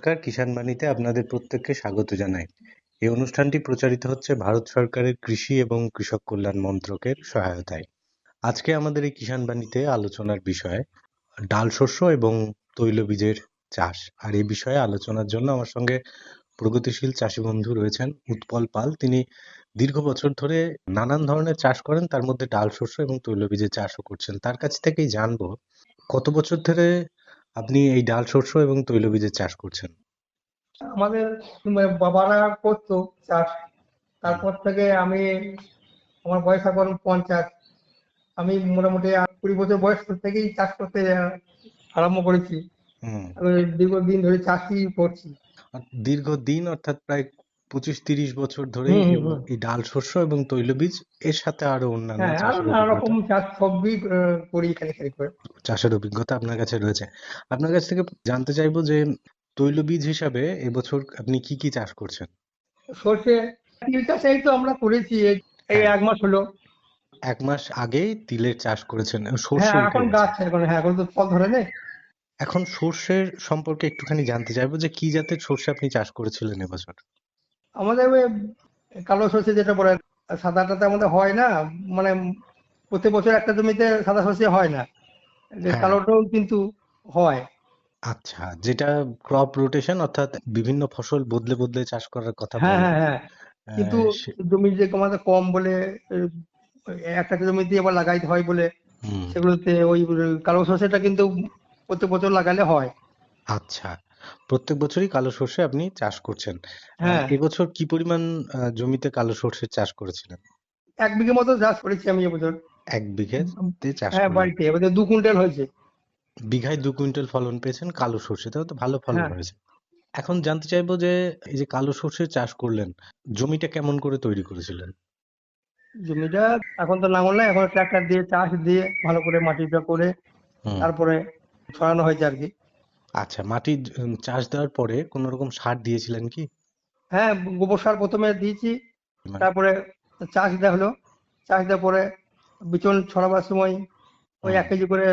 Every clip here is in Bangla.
নমস্কার, কিষাণ বাণীতে আপনাদের প্রত্যেককে স্বাগত জানাই। এই অনুষ্ঠানটি প্রচারিত হচ্ছে ভারত সরকারের কৃষি এবং কৃষক কল্যাণ মন্ত্রকের সহায়তায়। আজকে আমাদের এই কিষাণ বাণীতে আলোচনার বিষয় ডাল শস্য এবং তৈলবীজের চাষ। আর এই বিষয়ে আলোচনার জন্য আমার সঙ্গে প্রগতিশীল চাষী বন্ধু রয়েছেন উৎপল পাল। তিনি দীর্ঘ বছর ধরে নানান ধরনের চাষ করেন, তার মধ্যে ডাল শস্য এবং তৈলবীজের চাষও করছেন। তার কাছ থেকেই জানবো কত বছর ধরে আপনি এই ডাল শস্য এবং তৈলবীজের চাষ করছেন। আমাদের বাবারা করতো চাষ। হুম, তারপর থেকে আমার বয়স এখন 50। আমি মোটামুটি 20 বছর বয়স থেকেই চাষ করতে আরম্ভ করেছি। হুম। আমি দীর্ঘদিন ধরে চাষই করছি। আর দীর্ঘদিন অর্থাৎ প্রায় 25-30 বছর ধরেই হুম হুম এবং হুম। এই ডাল শস্য এবং তৈলবীজ এর সাথে আরো অন্যান্য হ্যাঁ, আরো চাষের নানা রকম অভিজ্ঞতা চাষ সবই করি খালি খালি করে। আপনার কাছে রয়েছে। আপনার কাছ থেকে জানতে চাইবো যে তৈলবীজ হিসাবে এবছর আপনি কি কি চাষ করছেন? সর্ষে, তিল চাষ এই তো আমরা করেছি এই এই হ্যাঁ, 1 মাস হলো। 1 মাস আগেই তিলের চাষ করেছেন, হ্যাঁ, সর্ষে উঠে এখন গেছে। গাছ এখন তো ফল ধরে নেই। এখন সর্ষের সম্পর্কে একটুখানি জানতে চাইবো যে কি জাতের সর্ষে আপনি চাষ করেছিলেন এবছর? আমাদের ওই কালো সর্ষে যেটা বলে, সাদাটা আমাদের হয় না। মানে প্রত্যেক বছর একটা জমিতে সাদা সর্ষে হয় না, যে হ্যাঁ, কালোটাও কিন্তু হয়। আচ্ছা, যেটা ক্রপ রোটেশন অর্থাৎ বিভিন্ন ফসল বদলে বদলে চাষ করার কথা হ্যাঁ বলেন। হ্যাঁ হ্যাঁ। কিন্তু সে জমি যে আমাদের কম বলে আহ, একটা জমিতে আবার লাগাইতে হয় বলে হুম, সেগুলোতে ওই কালো সর্ষেটা কিন্তু প্রত্যেক বছর লাগালে হয়। আচ্ছা। প্রত্যেক বছরই কালো সর্ষে আপনি চাষ করছেন। হ্যাঁ, এবছর কি পরিমাণ জমিতে কালো সর্ষের চাষ করেছিলেন? 1 বিঘে মতো চাষ করেছি আমি এবছর। ১ বিঘেতে চাষ হ্যাঁ, করলেন। বাড়িতে এবার 2 কুইন্টাল হয়েছে। বিঘায় ২ কুইন্টাল ফলন পেয়েছেন কালো সর্ষে, তাহলে তো ভালো ফলন হ্যাঁ, হয়েছে। এখন জানতে চাইবো যে এই যে কালো সর্ষে চাষ করলেন, জমিটা কেমন করে তৈরি করেছিলেন? জমিটা এখন তো লাঙল নাই, এখন ট্রাক্টর দিয়ে চাষ দিয়ে ভালো করে মাটিটা করে হুম। তারপরে ছড়ানো হয়েছে আর কি। আচ্ছা, মাটি চাষ দেওয়ার পরে কোনো রকম সার দিয়েছিলেন কি? হ্যাঁ, গোবর সার প্রথমে দিয়েছি। মানে তারপরে চাষ দেওয়া হলো। চাষ দেওয়ার পরে বিচন ছড়াবার সময় ওই হুম, 1 কেজি করে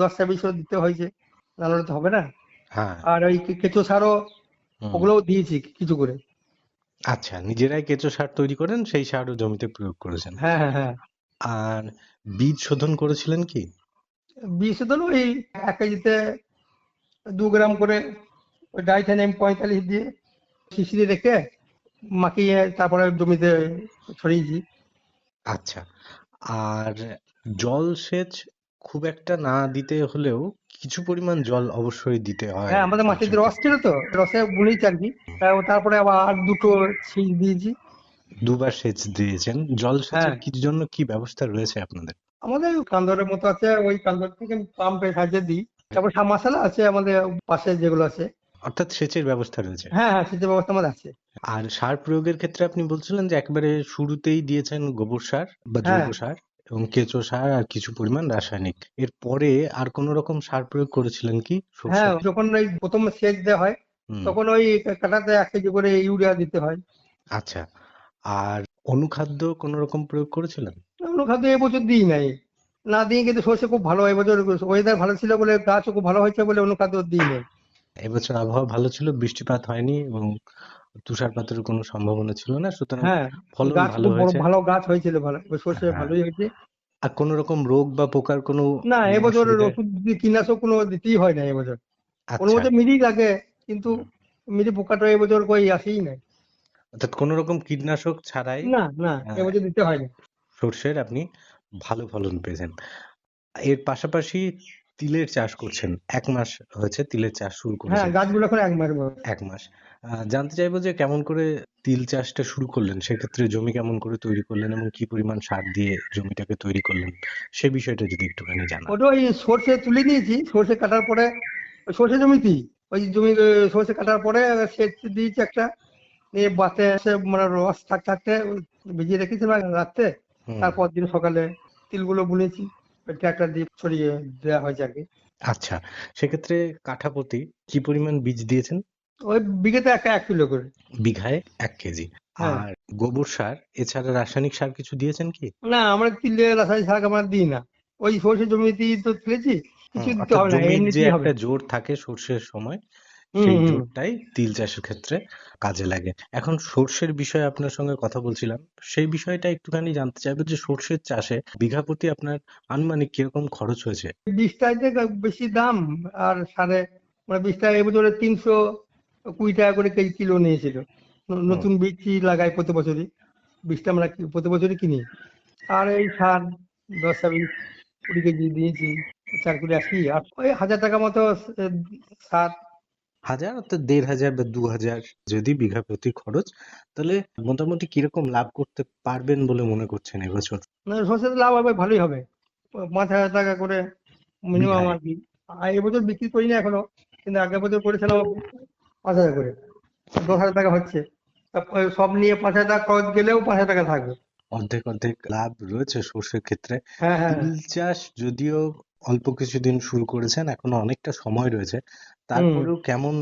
10টা বিচন দিতে হয়েছে, নাহলে তো হবে না। হ্যাঁ, আর ওই কেঁচো সারও হুম। ওগুলোও দিয়েছি কিছু করে। আচ্ছা, নিজেরাই কেঁচো সার তৈরি করেন, সেই সারও জমিতে প্রয়োগ করেছেন। হ্যাঁ হ্যাঁ হ্যাঁ। আর বীজ শোধন করেছিলেন কি? বিষ ধরো ওই 1 কেজিতে 2 গ্রাম করে ওই ডাইথেনিয়াম 45 দিয়ে শিশিরে রেখে মাখিয়ে তারপরে জমিতে ছড়িয়েছি। আচ্ছা। আর জলসেচ খুব একটা না দিতে হলেও কিছু পরিমাণ জল অবশ্যই দিতে হয় হ্যাঁ, আমাদের মাটিতে সর্ষের রস ক্ষেত্রে। ছিল তো, রসে বুনেছি আর কি। তারপরে আবার আর দুটো ছিচ দিয়েছি। দুবার সেচ দিয়েছেন। হ্যাঁ, জলসেচের কি জন্য কি ব্যবস্থা রয়েছে আপনাদের? আমাদের কান্দরের মতো আছে, ওই কান্দর থেকে পাম্পের সাহায্যে দিই। তারপর সাবমার্শাল আছে আমাদের পাশে যেগুলো আছে। অর্থাৎ সেচের ব্যবস্থা রয়েছে। হ্যাঁ হ্যাঁ, সেচের ব্যবস্থা আমাদের আছে। আর সার প্রয়োগের ক্ষেত্রে আপনি বলছিলেন যে একেবারে শুরুতেই দিয়েছেন গোবর সার বা জৈব হ্যাঁ সার এবং কেঁচো সার আর কিছু পরিমাণ রাসায়নিক। এরপরে আর কোনো রকম সার প্রয়োগ করেছিলেন কি হ্যাঁ, সর্ষেতে? যখন ওই প্রথম সেচ দেওয়া হয় হুম, তখন ওই কাঠাতে 1 কেজি করে ইউরিয়া দিতে হয়। আচ্ছা। আর অনুখাদ্য কোনো রকম প্রয়োগ করেছিলেন? অনুখাদ্য এবছর দিই নাই। না দিয়ে কিন্তু সর্ষে খুব ভালো, এবছর ওয়েদার ভালো ছিল বলে, গাছও খুব ভালো হয়েছে বলে অনুখাদ্য দিই নাই। এবছর আবহাওয়া ভালো ছিল, বৃষ্টিপাত হয়নি এবং তুষারপাতের কোনো সম্ভাবনা ছিল না, সুতরাং হ্যাঁ, ফলন গাছ ভালো খুব বড় হয়েছে। ভালো গাছ হয়েছিল, ভালো এবার সর্ষে হ্যাঁ, ভালোই হয়েছে। আর কোনো রকম রোগ বা পোকার কোনো না, এবছর অসুবিধায়? ওষুধ কীটনাশক কোনো দিতেই হয় না এবছর। কোনো আচ্ছা। বছর মিরি লাগে, কিন্তু হুম, মিরি পোকাটা এবছর কই আসেই নাই। অর্থাৎ কোনো রকম কীটনাশক ছাড়াই না না, আহ, এবছর দিতে হয় না। সর্ষের আপনি ভালো ফলন পেয়েছেন। এর পাশাপাশি তিলের চাষ করছেন। 1 মাস হয়েছে তিলের চাষ শুরু হ্যাঁ, করেছেন। গাছগুলো এখন 1 মাস বয়স। 1 মাস। জানতে চাইবো যে কেমন করে তিল চাষটা শুরু করলেন? সেক্ষেত্রে জমি কেমন করে তৈরি করলেন এবং কি পরিমাণ সার দিয়ে জমিটাকে তৈরি করলেন? সে বিষয়টা যদি একটুখানি জানান। ওটা ওই সর্ষে তুলে নিয়েছি, সর্ষে কাটার পরে ওই সর্ষে জমিতেই ওই জমি সর্ষে কাটার পরে সেচ দিয়েছি একটা, নিয়ে বাতে এসে মানে রস থাকতে ভিজিয়ে রেখেছিলাম রাত্রে। হুম, তারপর দিন সকালে তিলগুলো বুনেছি, ট্রাক্টর দিয়ে ছড়িয়ে দেওয়া হয়েছে আর কি। আচ্ছা। সেক্ষেত্রে কাঠাপ্রতি কি পরিমাণ বীজ দিয়েছেন? ওই বিঘেতে 1 কিলো করে। বিঘায় ১ কেজি। হ্যাঁ, আর গোবর সার এছাড়া রাসায়নিক সার কিছু দিয়েছেন কি? না আমরা তিলে রাসায়নিক সার আমরা দিই না। ওই সর্ষে জমিতেই তো তুলেছি, কিছু দিতে অর্থাৎ হবে না, জমির যে এমনিতেই হবে। একটা জোর থাকে সর্ষের সময়, হুম সেই হুম হুম। জোরটাই তিল চাষের ক্ষেত্রে কাজে লাগে। এখন সর্ষের বিষয়ে আপনার সঙ্গে কথা বলছিলাম, সেই বিষয়টা একটুখানি জানতে চাইবো যে সর্ষের চাষে বিঘা প্রতি আপনার আনুমানিক কিরকম খরচ হয়েছে? বীজটাই যে বেশি দাম, আর সারে মানে বীজটা এবছরে 320 টাকা করে কেজি কিলো নিয়েছিল। হুম। নতুন বীজই লাগাই প্রতি বছরই, বীজটা আমরা প্রতি বছরই কিনি। আর এই সার 10 20 20 কেজি দিয়েছি, 4 কুড়ি 80, আর ওই 1000 টাকা মতো সার। 1000 অর্থাৎ 1500 বা 2000 যদি বিঘা প্রতি খরচ, তাহলে মোটামুটি কিরকম লাভ করতে পারবেন বলে মনে করছেন এবছর মানে সর্ষেতে লাভ হবে, ভালোই হবে, 5,000 টাকা করে মিনিমাম বিঘায়? আর কি। আর এবছর বিক্রি করি না এখনো, কিন্তু আগের বছর করেছিলাম 5,000 করে, 10,000 টাকা হচ্ছে। তারপরে সব নিয়ে 5,000 টাকা খরচ গেলেও 5,000 টাকা থাকবে। অর্ধেক অর্ধেক লাভ রয়েছে সর্ষের ক্ষেত্রে। হ্যাঁ হ্যাঁ। তিল চাষ যদিও অল্প কিছুদিন শুরু করেছেন, এখনো অনেকটা সময় রয়েছে, হুম। তারপরেও কেমন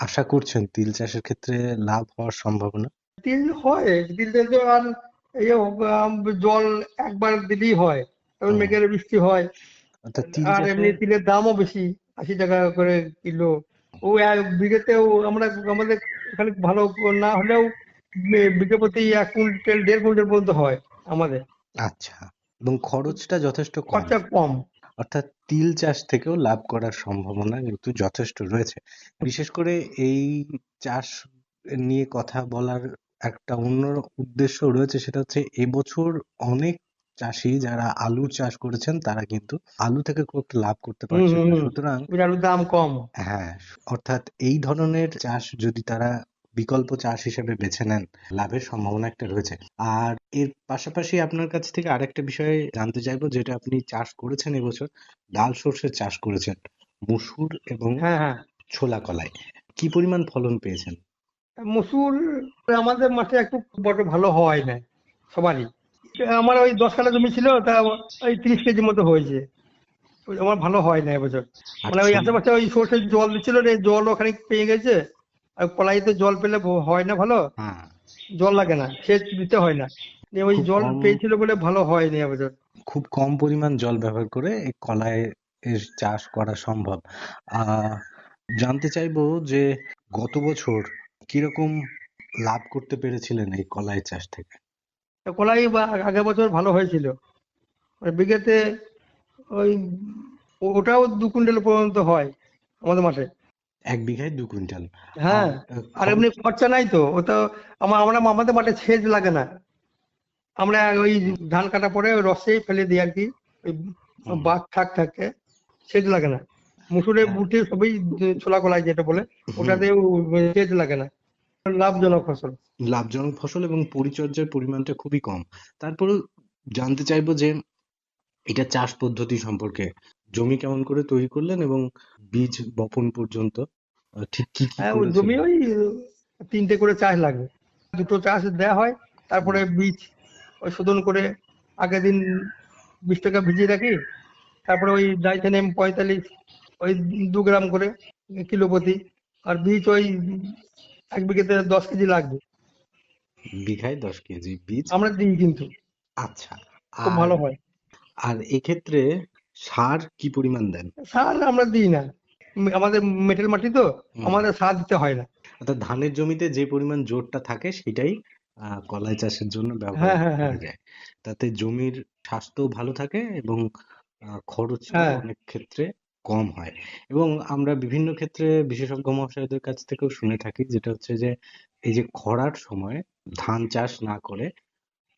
আশা করছেন তিল চাষের ক্ষেত্রে লাভ হওয়ার সম্ভাবনা? তিল হয়, তিলটা তো আর এই যে, জল একবার দিলেই হয়, তখন হুম, মেঘের বৃষ্টি হয়। অর্থাৎ তিল আর চাষে এমনি তিলের দামও বেশি, 80 টাকা করে কিলো। ও এক বিঘেতেও আমরা, আমাদের এখানে ভালো না হলেও বিঘে প্রতি 1 কুইন্টাল 1.5 কুইন্টাল পর্যন্ত হয় আমাদের। আচ্ছা, এবং খরচটা যথেষ্ট কম, খরচা কম। অর্থাৎ তিল চাষ থেকেও লাভ করার সম্ভাবনা কিন্তু যথেষ্ট রয়েছে। বিশেষ করে এই চাষ নিয়ে কথা বলার একটা অন্য উদ্দেশ্য রয়েছে, সেটা হচ্ছে এবছর অনেক চাষি যারা আলুর চাষ করেছেন তারা কিন্তু আলু থেকে খুব একটা লাভ করতে হুম পারছেন হুম না। হুম। সুতরাং ওই আলুর দাম কম। হ্যাঁ, অর্থাৎ এই ধরনের চাষ যদি তারা বিকল্প চাষ হিসেবে বেছে নেন, লাভের সম্ভাবনা একটা রয়েছে। আর এর পাশাপাশি আপনার কাছ থেকে আরেকটা বিষয় জানতে চাইবো, যেটা আপনি চাষ করেছেন এবছর, ডাল সর্ষের চাষ করেছেন, মসুর এবং হ্যাঁ হ্যাঁ। ছোলা কলাই, কি পরিমাণ ফলন পেয়েছেন? মসুর আমাদের মাঠে একটু বড় ভালো হয় না সবারই। আমার ওই 10 কাঠা জমি ছিল, তা ওই 30 কেজি মতো হয়েছে। ওই আমার ভালো হয় না এবছর। আর মানে ওই ছোলা? আশেপাশে ওই সর্ষের জল দিচ্ছিল রে, জল ওখানে পেয়ে গেছে। আর কলাইতে জল পেলে হয় না ভালো, হ্যাঁ, জল লাগে না, সেচ দিতে হয় না। দিয়ে ওই খুব জল কম, পেয়েছিল বলে ভালো হয়নি এবছর। খুব কম পরিমাণ জল ব্যবহার করে এই কলাই এর চাষ করা সম্ভব। আহ জানতে চাইবো যে গত বছর কিরকম লাভ করতে পেরেছিলেন এই কলাই চাষ থেকে? তা কলাই বা আগের বছর ভালো হয়েছিল, ওই বিঘেতে ওই ওটাও 2 কুইন্টাল পর্যন্ত হয় আমাদের মাঠে। এক বিঘায় 2 কুইন্টাল? হ্যাঁ। আর আর এমনি খরচ? খরচা নাই তো, ও তো আমাদের মাঠে সেচ লাগে না। আমরা ওই ধান কাটা পরে ওই রসেই ফেলে দিই আর কি, ওই হুম, বাদ থাকে, সেচ লাগে না। মুসুরে হ্যাঁ, বুটে সবই ছোলা কলাই যেটা বলে, হুম, ওটাতেও সেচ লাগে না। লাভজনক ফসল। লাভজনক ফসল এবং পরিচর্যার পরিমাণটা খুবই কম। তারপরেও জানতে চাইবো যে এটা চাষ পদ্ধতি সম্পর্কে, জমি কেমন করে তৈরি করলেন এবং বীজ বপন পর্যন্ত ঠিক কি কি হ্যাঁ, ওই জমি করেছিলেন? ওই 3টে করে চাষ লাগবে, 2টো চাষ দেওয়া হয়। তারপরে হুম, বীজ ওই শোধন করে আগের দিন বীজটাকে ভিজিয়ে রাখি। তারপরে ওই ডাইথেনিয়াম 45, ওই 2 গ্রাম করে কিলো প্রতি। আর বীজ ওই 1 বিঘেতে 10 কেজি লাগবে, বিঘায় 10 কেজি বীজ? আমরা দিই কিন্তু, আচ্ছা। খুব আর ভালো হয়। আর এক্ষেত্রে সার কি পরিমাণ দেন? সার আমরা দিই না, আমাদের মেটেল মাটি তো, হুম, আমাদের সার দিতে হয় না। অর্থাৎ ধানের জমিতে যে পরিমাণ জোরটা থাকে সেটাই কলাই চাষের জন্য ব্যবহার হ্যাঁ হ্যাঁ হ্যাঁ। করা যায়। তাতে জমির স্বাস্থ্যও ভালো থাকে এবং খরচটাও হ্যাঁ অনেক ক্ষেত্রে কম হয়। এবং আমরা বিভিন্ন ক্ষেত্রে বিশেষজ্ঞ মহাশয়দের কাছ থেকেও শুনে থাকি, যেটা হচ্ছে যে এই যে খরার সময় ধান চাষ না করে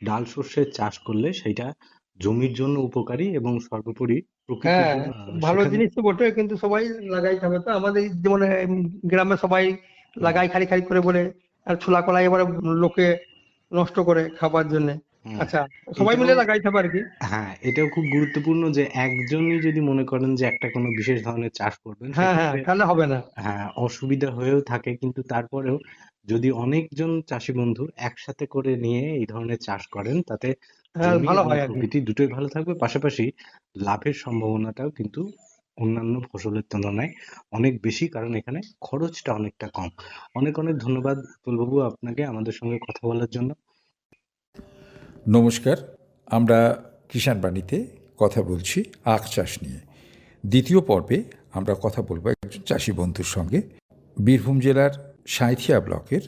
ডাল শস্যের চাষ করলে সেইটা জমির জন্য উপকারী এবং সর্বোপরি প্রকৃতির হ্যাঁ। জন্য ভালো সেখানে। জিনিস তো বটে, কিন্তু সবাই লাগাইতে হবে তো, আমাদের যেমন গ্রামে সবাই হুম, লাগাই খালি খালি করে বলে। আর ছোলা কলাই এবারে লোকে নষ্ট করে খাবার জন্য। হুম, আচ্ছা, সবাই এটাও, মিলে লাগাইতে হবে আর কি। হ্যাঁ, এটাও খুব গুরুত্বপূর্ণ যে একজনই যদি মনে করেন যে একটা কোনো বিশেষ ধরনের চাষ করবেন, হ্যাঁ হ্যাঁ, সেক্ষেত্রে তাহলে হবে না। হ্যাঁ অসুবিধা হয়েও থাকে, কিন্তু তারপরেও যদি অনেকজন চাষি বন্ধু একসাথে করে নিয়ে এই ধরনের চাষ করেন, তাতে হ্যাঁ, জমি ভালো এবং হয় আর কি। প্রকৃতি দুটোই ভালো থাকবে, পাশাপাশি লাভের সম্ভাবনাটাও কিন্তু অন্যান্য ফসলের তুলনায় অনেক বেশি, কারণ এখানে খরচটা অনেকটা কম। অনেক অনেক ধন্যবাদ উৎপলবাবু আপনাকে আমাদের সঙ্গে কথা বলার জন্য। নমস্কার, আমরা কিষাণ বাণীতে কথা বলছি আখ চাষ নিয়ে। দ্বিতীয় পর্বে আমরা কথা বলবো একজন চাষি বন্ধুর সঙ্গে। বীরভূম জেলার সাঁইথিয়া ব্লকের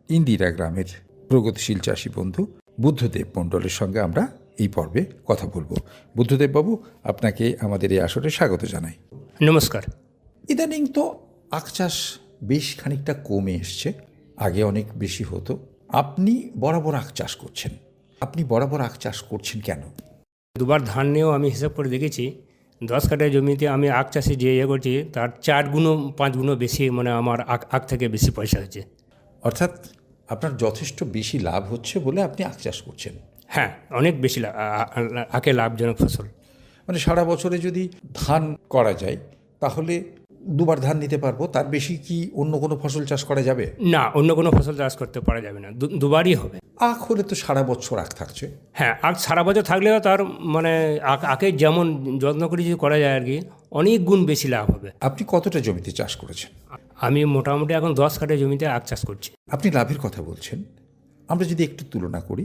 ইন্দিরা গ্রামের প্রগতিশীল চাষি বন্ধু বুদ্ধদেব মণ্ডলের সঙ্গে আমরা এই পর্বে কথা বলবো। বুদ্ধদেববাবু, আপনাকে আমাদের এই আসরে স্বাগত জানাই। নমস্কার। ইদানিং তো আখ চাষ বেশ খানিকটা কমে এসছে, আগে অনেক বেশি হতো। আপনি বরাবর আখ চাষ করছেন, আপনি বরাবর আখ চাষ করছেন কেন? দুবার ধান নিয়েও আমি হিসাব করে দেখেছি, 10 কাঠা জমিতে আমি আখ চাষে যে করছি তার 4 গুণ 5 গুণ বেশি, মানে আমার আখ থেকে বেশি পয়সা হচ্ছে। অর্থাৎ আপনার যথেষ্ট বেশি লাভ হচ্ছে বলে আপনি আখ চাষ করছেন? হ্যাঁ, অনেক বেশি আখে লাভজনক ফসল। মানে সারা বছরে যদি ধান করা যায় তাহলে দুবার ধান নিতে পারবো, তার বেশি কি অন্য কোনো ফসল চাষ করা যাবে? না, অন্য কোনো ফসল চাষ করতে পারা যাবে না, দুবারই হবে। আখ হলে তো সারা বছর আখ থাকছে। হ্যাঁ, আখ সারা বছর থাকলেও তার মানে আখের যেমন যত্ন করে যদি করা যায় আর কি, অনেক গুণ বেশি লাভ হবে। আপনি কতটা জমিতে চাষ করেছেন? আমি মোটামুটি এখন 10 কাঠা জমিতে আখ চাষ করছি। আপনি লাভের কথা বলছেন, আমরা যদি একটু তুলনা করি,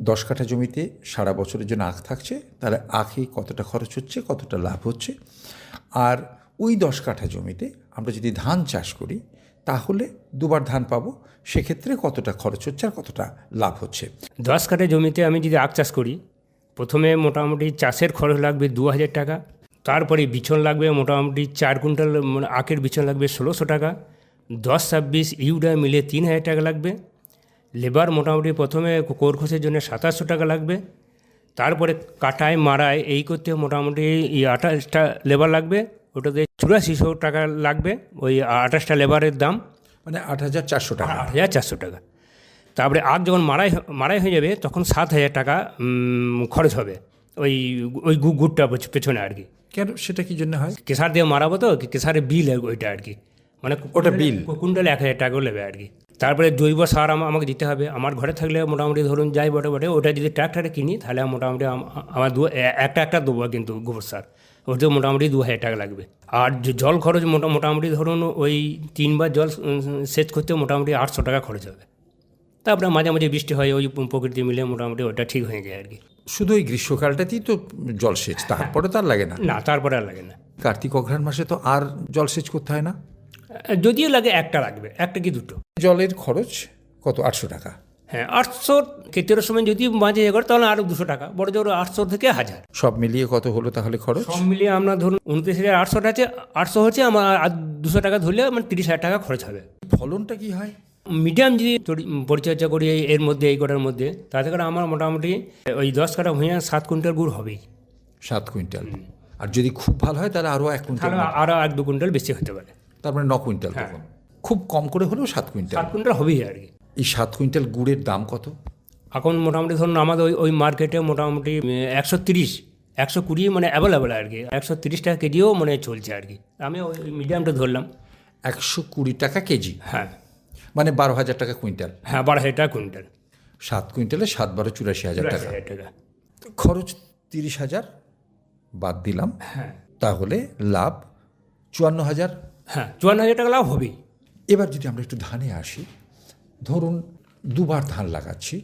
10 কাঠা জমিতে সারা বছরের জন্য আখ থাকছে, তাহলে আখে কতটা খরচ হচ্ছে, কতটা লাভ হচ্ছে, আর ওই 10 কাঠা জমিতে আমরা যদি ধান চাষ করি তাহলে দুবার ধান পাবো, সেক্ষেত্রে কতটা খরচ হচ্ছে আর কতটা লাভ হচ্ছে? 10 কাঠা জমিতে আমি যদি আখ চাষ করি, প্রথমে মোটামুটি চাষের খরচ লাগবে 2000 টাকা, তারপরে বিছন লাগবে মোটামুটি 4 কুইন্টাল, মানে আখের বিছন লাগবে 1600 টাকা, 10-26 ইউরিয়া মিলে 3000 টাকা লাগবে, লেবার মোটামুটি প্রথমে কোরখোসের জন্য 2700 টাকা লাগবে, তারপরে কাটায় মারায় এই করতে মোটামুটি 28টা লেবার লাগবে, ওটাতে 8400 টাকা লাগবে, ওই 28টা লেবারের দাম মানে 8400 টাকা। 8400 টাকা। তারপরে আখ যখন মারাই হয়ে যাবে তখন 7000 টাকা খরচ হবে, ওই ওই গুড়টা পেছনে আর কি। কেন, সেটা কি জন্য হয়? কেশার দিয়ে মারাবো তো, কেশারের বিল ওইটা আর কি, মানে ওটা বিল কুইন্টালে 1000 টাকাও নেবে আর কি। তারপরে জৈব সার আমাকে দিতে হবে। আমার ঘরে থাকলে মোটামুটি ধরুন যাই বটে ওটা যদি ট্র্যাক্টরে কিনি তাহলে মোটামুটি আমার একটা দেবো, কিন্তু গোবর সার ওতে মোটামুটি 2000 টাকা লাগবে। আর জল খরচ মোটামুটি ধরুন ওই 3 বার জল সেচ করতে মোটামুটি 800 টাকা খরচ হবে। তারপরে মাঝে মাঝে বৃষ্টি হয়, ওই প্রকৃতি মিলে মোটামুটি ওটা ঠিক হয়ে যায় আর কি। শুধু ওই গ্রীষ্মকালটাতেই তো জলসেচ, তারপরে তার লাগে না? না, তারপরে আর লাগে না। কার্তিক অঘ্রাণ মাসে তো আর জলসেচ করতে হয় না? যদিও লাগে, একটা লাগবে, একটা কি দুটো। জলের খরচ কত? 800 টাকা। হ্যাঁ, 800 কেতের সময় যদি মাঝে করে তাহলে আরও 200 টাকা, বড় জোর 800 থেকে 1000। সব মিলিয়ে কত হলো তাহলে খরচ? সব মিলিয়ে আমরা ধরুন 29,800 আছে, 800 হচ্ছে আমার, আর 200 টাকা ধরলে মানে 30,000 টাকা খরচ হবে। ফলনটা কি হয়? মিডিয়াম যদি পরিচর্যা করি এর মধ্যে, এই কটার মধ্যে, তাতে করে আমার মোটামুটি ওই 10 কাঠা ভুঁইয়া 7 কুইন্টাল গুড় হবেই। 7 কুইন্টাল। আর যদি খুব ভালো হয় তাহলে আরও 1 কুইন্টাল, তাহলে আরও 1-2 কুইন্টাল বেশি হতে পারে। তার মানে 9 কুইন্টাল। তখন খুব কম করে হলেও 7 কুইন্টাল। 7 কুইন্টাল হবেই আর কি। এই 7 কুইন্টাল গুড়ের দাম কত? এখন মোটামুটি ধরুন আমাদের ওই মার্কেটে মোটামুটি 120 মানে অ্যাভেলেবেল আর কি, 130 টাকা কেজিও মানে চলছে আর কি। আমি ওই মিডিয়ামটা ধরলাম। 120 টাকা কেজি? হ্যাঁ, মানে 12,000 টাকা কুইন্টাল। হ্যাঁ, 12,000 টাকা কুইন্টাল। 7 কুইন্টালে 7-12 84,000 টাকা। 84,000 টাকা খরচ 30,000 বাদ দিলাম, হ্যাঁ তাহলে লাভ 54,000। হ্যাঁ, 54,000 টাকা লাভ হবেই। এবার যদি আমরা একটু ধানে আসি, ধরুন দুবার ধান লাগাচ্ছি,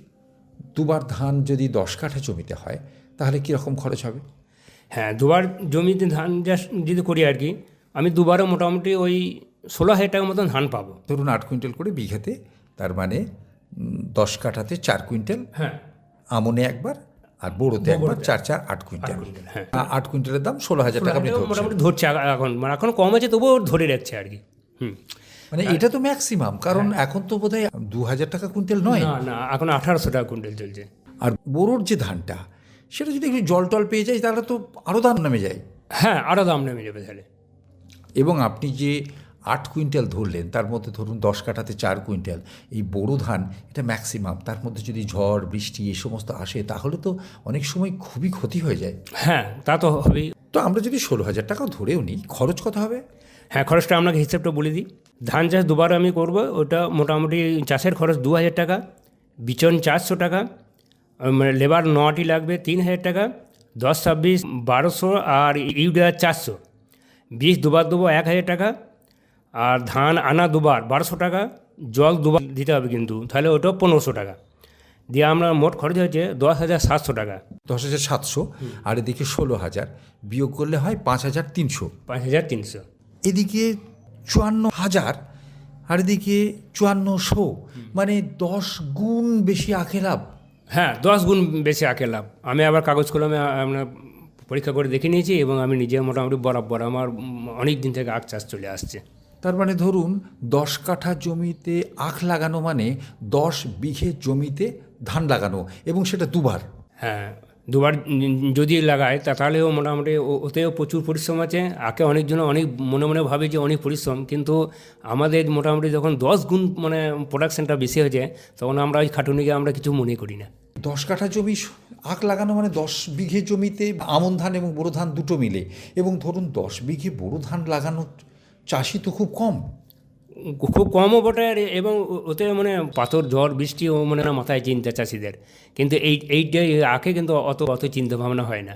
দুবার ধান যদি 10 কাঠা জমিতে হয় তাহলে কীরকম খরচ হবে? হ্যাঁ, দুবার জমিতে ধান চাষ যদি করি আর কি, আমি দুবারে মোটামুটি ওই 16,000 টাকার মতন ধান পাবো। ধরুন 8 কুইন্টাল করে বিঘাতে, তার মানে 10 কাঠাতে 4 কুইন্টাল, হ্যাঁ, আমনে একবার আর বোরোতে একবার, 4 8 কুইন্টাল। হ্যাঁ, 8 কুইন্টালের দাম 16,000 টাকা আপনি ধরছেন। মোটামুটি ধরছে এখন কম আছে, তবুও ধরে রাখছে আর কি। মানে এটা তো ম্যাক্সিমাম, কারণ এখন তো বোধহয় 2,000 টাকা কুইন্টাল নয়, না, এখন 1,800 টাকা কুইন্টাল চলছে। আর বোরোর যে ধানটা সেটা যদি একটু জল টল পেয়ে যায় তাহলে তো আরও দাম নেমে যায়। হ্যাঁ, আরও দাম নেমে যাবে তাহলে। এবং আপনি যে 8 কুইন্টাল ধরলেন তার মধ্যে ধরুন 10 কাঠাতে 4 কুইন্টাল, এই বোরো ধান এটা ম্যাক্সিমাম, তার মধ্যে যদি ঝড় বৃষ্টি এই সমস্ত আসে তাহলে তো অনেক সময় খুবই ক্ষতি হয়ে যায়। হ্যাঁ, তা তো হবেই। তো আমরা যদি 16,000 টাকাও ধরেও নিই, খরচ কত হবে? হ্যাঁ, খরচটা আপনাকে হিসাবটা বলে দিই। ধান চাষ দুবার আমি করব, ওটা মোটামুটি চাষের খরচ 2,000 টাকা, বিচন 400 টাকা, মানে লেবার 9টি লাগবে 3,000 টাকা, 10-26 1200, আর ইউরিয়া 400, বীজ দুবার দেবো 1,000 টাকা, আর ধান আনা দুবার 1200 টাকা, জল দুবার দিতে হবে কিন্তু, তাহলে ওটাও 1500 টাকা দিয়ে আমরা মোট খরচ হয়েছে 10,700 টাকা। 10,700 আর এদিকে 16,000 বিয়োগ করলে হয় 5,300। 5,300। এদিকে 54,000 আর এদিকে 5400, মানে 10 গুণ বেশি আখে লাভ। হ্যাঁ, 10 গুণ বেশি আখের লাভ। আমি আবার কাগজ কলমে আপনার পরীক্ষা করে দেখে নিয়েছি এবং আমি নিজে মোটামুটি বরাবর আমার অনেক দিন থেকে আখ চাষ চলে আসছে। তার মানে ধরুন 10 কাঠা জমিতে আখ লাগানো মানে 10 বিঘে জমিতে ধান লাগানো, এবং সেটা দুবার। হ্যাঁ, দুবার যদি লাগায় তাহলেও মোটামুটি ওতেও প্রচুর পরিশ্রম আছে। আঁকে অনেকজন অনেক মনে মনে ভাবে যে অনেক পরিশ্রম, কিন্তু আমাদের মোটামুটি যখন 10 গুণ মানে প্রোডাকশানটা বেশি হয়ে যায় তখন আমরা ওই খাটুনিকে আমরা কিছু মনে করি না। 10 কাঠা জমি আখ লাগানো মানে 10 বিঘে জমিতে আমন ধান এবং বোরো ধান দুটো মিলে, এবং ধরুন 10 বিঘে বোরো ধান লাগানো চাষি তো খুব কম। খুব কমও বটে, এবং ওতে মানে পাথর ঝড় বৃষ্টি ও মানে না মাথায় চিন্তা চাষিদের, কিন্তু এইটা আঁকে কিন্তু অত চিন্তা ভাবনা হয় না।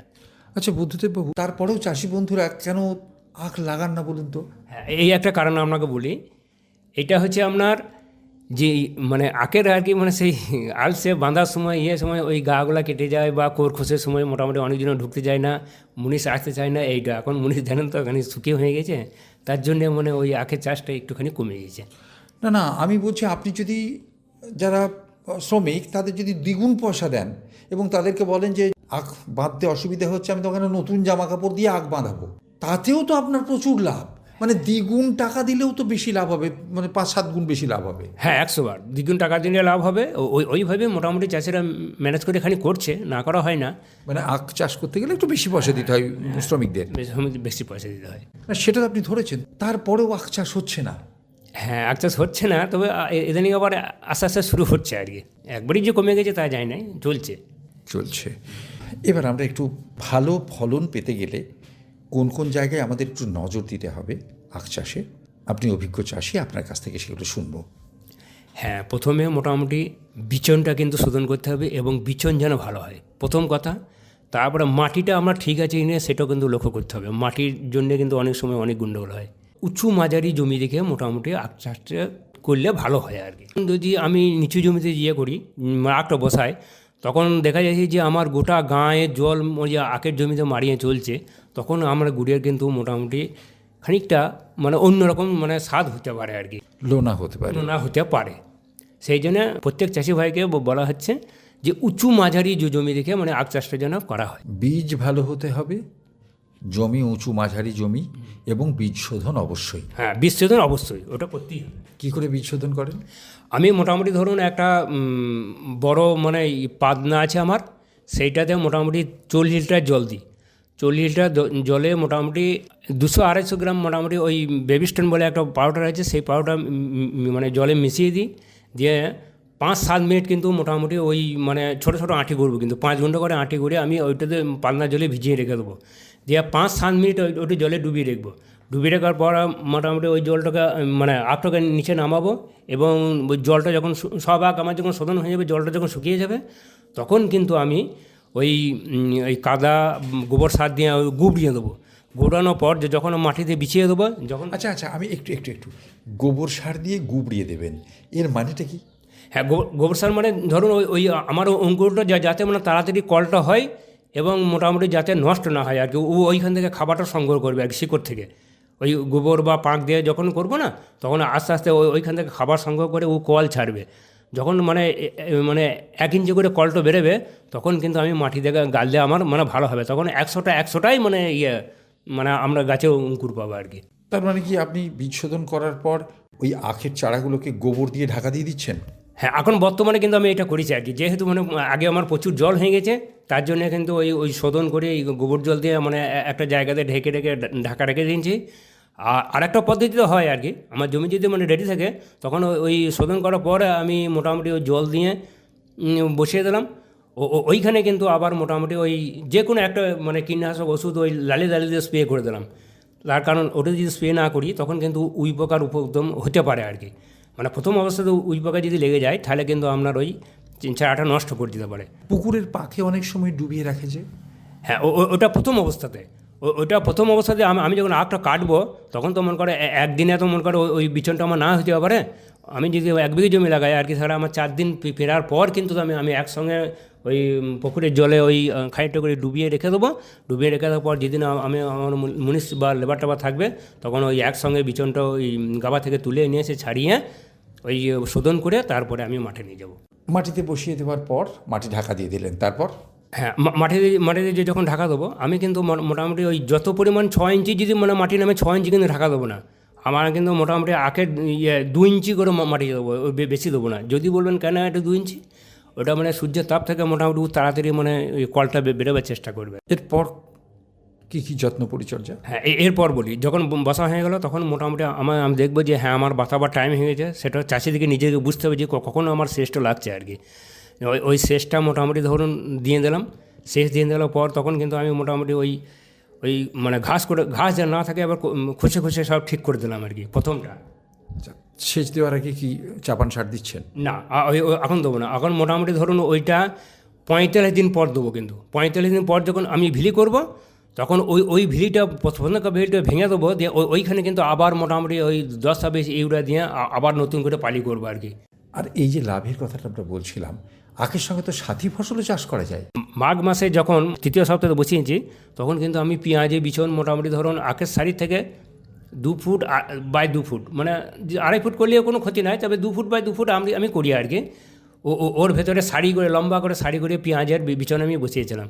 আচ্ছা বুদ্ধদেব বাবু, তারপরেও চাষি বন্ধুরা কেন আখ লাগান না বলুন তো? হ্যাঁ, এই একটা কারণ আপনাকে বলি। এটা হচ্ছে আপনার যে মানে আখের আর কি মানে সেই আলসে বাঁধার সময় সময় ওই গাগুলা কেটে যায় বা কোর খোসের সময় মোটামুটি অনেকজন ঢুকতে যায় না, মুনিশ আসতে চায় না। এইটা এখন মুনিশ জানেন তো এখানে শুকিয়ে হয়ে গেছে, তার জন্যে মানে ওই আখের চাষটা একটুখানি কমে গেছে। না না, আমি বলছি আপনি যদি যারা শ্রমিক তাদের যদি দ্বিগুণ পয়সা দেন এবং তাদেরকে বলেন যে আখ বাঁধতে অসুবিধা হচ্ছে, আমি তো ওখানে নতুন জামা কাপড় দিয়ে আখ বাঁধাবো, তাতেও তো আপনার প্রচুর লাভ। মানে দ্বিগুণ টাকা দিলেও তো বেশি লাভ হবে, মানে 5-7 গুণ বেশি লাভ হবে। হ্যাঁ, 100 বার দ্বিগুণ টাকা দিলে লাভ হবে। ওইভাবে মোটামুটি চাষিরা ম্যানেজ করে এখানে করছে, না করা হয় না। মানে আখ চাষ করতে গেলে একটু বেশি পয়সা দিতে হয় শ্রমিকদের, বেশি পয়সা দিতে হয়। না সেটা তো আপনি ধরেছেন, তারপরেও আখ চাষ হচ্ছে না। হ্যাঁ, আখ চাষ হচ্ছে না, তবে ইদানিং আবার আস্তে আস্তে শুরু হচ্ছে আর কি। একবারই যে কমে গেছে তা যায় নাই, চলছে। এবার আমরা একটু ভালো ফলন পেতে গেলে কোন কোন জায়গায় আমাদের একটু নজর দিতে হবে আখ চাষে? আপনি অভিজ্ঞ চাষি, আপনার কাছ থেকে সেগুলো শুনবো। হ্যাঁ, প্রথমে মোটামুটি বিচনটা কিন্তু শোধন করতে হবে এবং বিচন যেন ভালো হয়, প্রথম কথা। তারপরে মাটিটা আমরা ঠিক আছে কিনা সেটাও কিন্তু লক্ষ্য করতে হবে। মাটির জন্যে কিন্তু অনেক সময় অনেক গণ্ডগোল হয়। উঁচু মাঝারি জমি দেখে মোটামুটি আখ চাষটা করলে ভালো হয় আর কি। যদি আমি নিচু জমিতে করি, আখটা বসাই, তখন দেখা যাচ্ছে যে আমার গোটা গাঁয়ে জল আখের জমিতে মারিয়ে চলছে, তখন আমরা গুড়ের কিন্তু মোটামুটি খানিকটা মানে অন্যরকম মানে স্বাদ হতে পারে আর কি, লোনা হতে পারে। না হতে পারে। সেই জন্য প্রত্যেক চাষি ভাইকে বলা হচ্ছে যে উঁচু মাঝারি জমি দেখে মানে আখ চাষটা যেন করা হয়। বীজ ভালো হতে হবে, জমি উঁচু মাঝারি জমি, এবং বীজ শোধন অবশ্যই। হ্যাঁ, বীজ শোধন অবশ্যই, ওটা করতেই হবে। কী করে বীজ শোধন করেন? আমি মোটামুটি ধরুন একটা বড় মানে পাতনা আছে আমার, সেইটাতে মোটামুটি 40 লিটার জল দিই। 40 লিটার জলে মোটামুটি 200-250 গ্রাম মোটামুটি ওই বেবিস্টোন বলে একটা পাউডার আছে, সেই পাউডার মানে জলে মিশিয়ে দিই। দিয়ে 5-7 মিনিট কিন্তু মোটামুটি ওই মানে ছোটো ছোটো আঁটি করবো, কিন্তু 5 ঘন্টা করে আঁটি করে আমি ওইটাতে পাতনা জলে ভিজিয়ে রেখে দেবো। দিয়ে 5-7 মিনিট ওইটা জলে ডুবিয়ে রাখবো। ডুবিয়ে রাখার পর মোটামুটি ওই জলটাকে মানে আখটাকে নিচে নামাবো, এবং ওই জলটা যখন সব আখ আমার যখন শোধন হয়ে যাবে, জলটা যখন শুকিয়ে যাবে, তখন কিন্তু আমি ওই কাদা গোবর সার দিয়ে গুবড়িয়ে দেবো। গুঁড়ানোর পর যখন মাটিতে বিছিয়ে দেবো, যখন আচ্ছা আমি একটু গোবর সার দিয়ে গুবড়িয়ে দেবেন, এর মানেটা কি? হ্যাঁ, গোবর সার মানে ধরুন ওই আমার অঙ্কুরটা যাতে মানে তাড়াতাড়ি কলটা হয় এবং মোটামুটি যাতে নষ্ট না হয় আর কি। ওইখান থেকে খাবারটা সংগ্রহ করবে আর কি, শিকড় থেকে। ওই গোবর বা পাঁক দিয়ে যখন করবো না, তখন আস্তে আস্তে ওইখান থেকে খাবার সংগ্রহ করে কল ছাড়বে। যখন মানে 1 ইঞ্চি করে কলটা বেরোবে, তখন কিন্তু আমি মাটি থেকে গাল দিয়ে আমার মানে ভালো হবে। তখন 100টাই মানে মানে আমরা গাছে অঙ্কুর পাবো আর কি। তার মানে কি আপনি বীজ শোধন করার পর ওই আখের চারাগুলোকে গোবর দিয়ে ঢাকা দিয়ে দিচ্ছেন? হ্যাঁ, এখন বর্তমানে কিন্তু আমি এটা করেছি আর কি। যেহেতু মানে আগে আমার প্রচুর জল হয়ে গেছে, তার জন্য কিন্তু ওই শোধন করে এই গোবর জল দিয়ে মানে একটা জায়গাতে ঢেকে ঢাকা রেখে দিয়েছি। আর একটা পদ্ধতিতে হয় আর কি, আমার জমি যদি মানে রেডি থাকে, তখন ওই শোধন করার পরে আমি মোটামুটি ওই জল দিয়ে বসিয়ে দিলাম। ওইখানে কিন্তু আবার মোটামুটি ওই যে কোনো একটা মানে কীটনাশক ওষুধ ওই লালি দিয়ে স্প্রে করে দিলাম। তার কারণ ওটা যদি স্প্রে না করি, তখন কিন্তু উই পোকার উপদ্রব হতে পারে আর কি। মানে প্রথম অবস্থাতে উই পোকা যদি লেগে যায়, তাহলে কিন্তু আপনার ওই চারাটা নষ্ট করে দিতে পারে। পুকুরের পাখে অনেক সময় ডুবিয়ে রাখে যে। হ্যাঁ, ওটা প্রথম অবস্থাতে। ওইটা প্রথম অবস্থাতে আমি যখন আখটা কাটবো, তখন তো মনে করে একদিনে তো মনে করে ওই বিচনটা আমার না হতে পারে। আমি যদি 1 বিঘে জমি লাগাই আর কি, তাহলে আমার 4 দিন ফেরার পর কিন্তু আমি একসঙ্গে ওই পুকুরের জলে ওই খানিকটা করে ডুবিয়ে রেখে দেবো। ডুবিয়ে রেখে দেওয়ার পর যেদিন আমি আমার মুনিশ বা লেবার টাবার থাকবে, তখন ওই একসঙ্গে বিচনটা ওই গাবা থেকে তুলে নিয়ে এসে ছাড়িয়ে ওই শোধন করে তারপরে আমি মাঠে নিয়ে যাব। মাটিতে বসিয়ে দেওয়ার পর মাটি ঢাকা দিয়ে দিলেন, তারপর? হ্যাঁ, মাটিতে যে যখন ঢাকা দেবো, আমি কিন্তু মোটামুটি ওই যত পরিমাণ 6 ইঞ্চি যদি মানে মাটি নামে 6 ইঞ্চি কিন্তু ঢাকা দেবো না। আমার কিন্তু মোটামুটি আখের 2 ইঞ্চি করে মাটি দেবো, ওই বেশি দেবো না। যদি বলবেন কেন এটা 2 ইঞ্চি, ওটা মানে সূর্যের তাপ থেকে মোটামুটি তাড়াতাড়ি মানে ওই কলটা বেরোবার চেষ্টা করবে। এরপর কী কী যত্ন পরিচর্যা? হ্যাঁ, এরপর বলি, যখন বসা হয়ে গেল তখন মোটামুটি আমি দেখবো যে হ্যাঁ আমার বাঁচাবার টাইম হয়ে গেছে। সেটা চাষিদিকে নিজেকে বুঝতে হবে যে কখন আমার শেষটা লাগছে আর কি। ওই শেষটা মোটামুটি ধরুন দিয়ে দিলাম। শেষ দিয়ে দেওয়ার পর তখন কিন্তু আমি মোটামুটি ওই মানে ঘাস যা না থাকে আবার খুশে খুশে সব ঠিক করে দিলাম আর কি প্রথমটা। আচ্ছা, সেচ দেওয়ার আগে কি চাপান সার দিচ্ছেন? না, এখন দেবো না। এখন মোটামুটি ধরুন ওইটা 45 দিন পর দেবো। কিন্তু 45 দিন পর যখন আমি ভিলি করব, তখন ওই ভিলিটা প্রথমকার ভিলিটা ভেঙে দেবো, দিয়ে ওইখানে কিন্তু আবার মোটামুটি ওই 10-20 ইউরিয়া দিয়ে আবার নতুন করে পালি করবো আর কি। আর এই যে লাভের কথাটা আমরা বলছিলাম, আখের সঙ্গে তো সাথী ফসলও চাষ করা যায়। মাঘ মাসে যখন তৃতীয় সপ্তাহে বসিয়েছি, তখন কিন্তু আমি পেঁয়াজের বিছন মোটামুটি ধরুন আখের সারি থেকে 2 ফুট বাই 2 ফুট, মানে 2.5 ফুট করলেও কোনো ক্ষতি নাই, তবে 2 ফুট বাই 2 ফুট আমি করি আর কি। ওর ভেতরে সারি করে লম্বা করে সারি করে পেঁয়াজের বিছন আমি বসিয়েছিলাম।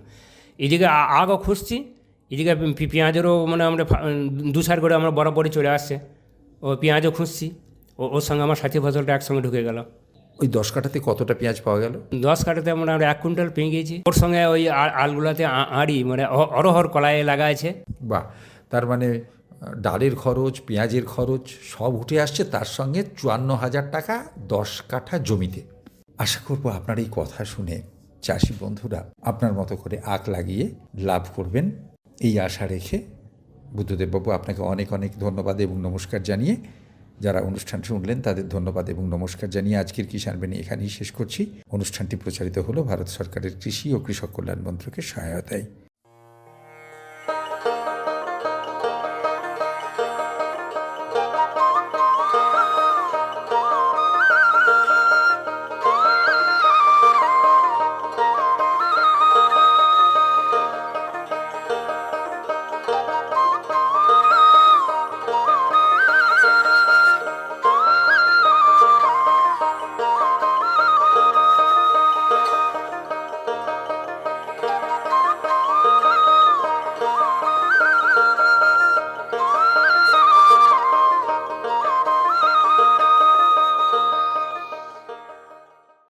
এদিকে আগও খুঁজছি, এদিকে পেঁয়াজেরও মানে আমরা 2 সার করে আমরা বরাবরই চলে আসছে। ও পেঁয়াজও খুঁজছি, ওর সঙ্গে আমার সাথী ফসলটা একসঙ্গে ঢুকে গেল। ওই 10 কাঠাতে কতটা পেঁয়াজ পাওয়া গেল? 10 কাঠাতে আমরা 1 কুইন্টাল পেয়ে গেছি। ওর সঙ্গে ওই আলগুলাতে আড়ি মানে অরহর কলাইয়ে লাগা আছে। বা তার মানে ডালের খরচ, পেঁয়াজের খরচ সব উঠে আসছে, তার সঙ্গে 54,000 টাকা 10 কাঠা জমিতে। আশা করব আপনার এই কথা শুনে চাষি বন্ধুরা আপনার মতো করে আখ লাগিয়ে লাভ করবেন, এই আশা রেখে বুদ্ধদেববাবু আপনাকে অনেক অনেক ধন্যবাদ এবং নমস্কার জানিয়ে, যারা অনুষ্ঠান শুনলেন তাদের ধন্যবাদ এবং নমস্কার জানিয়ে আজকের কিষাণ বাণী এখানেই শেষ করছি। অনুষ্ঠানটি প্রচারিত হলো ভারত সরকারের কৃষি ও কৃষক কল্যাণ মন্ত্রকের সহায়তায়।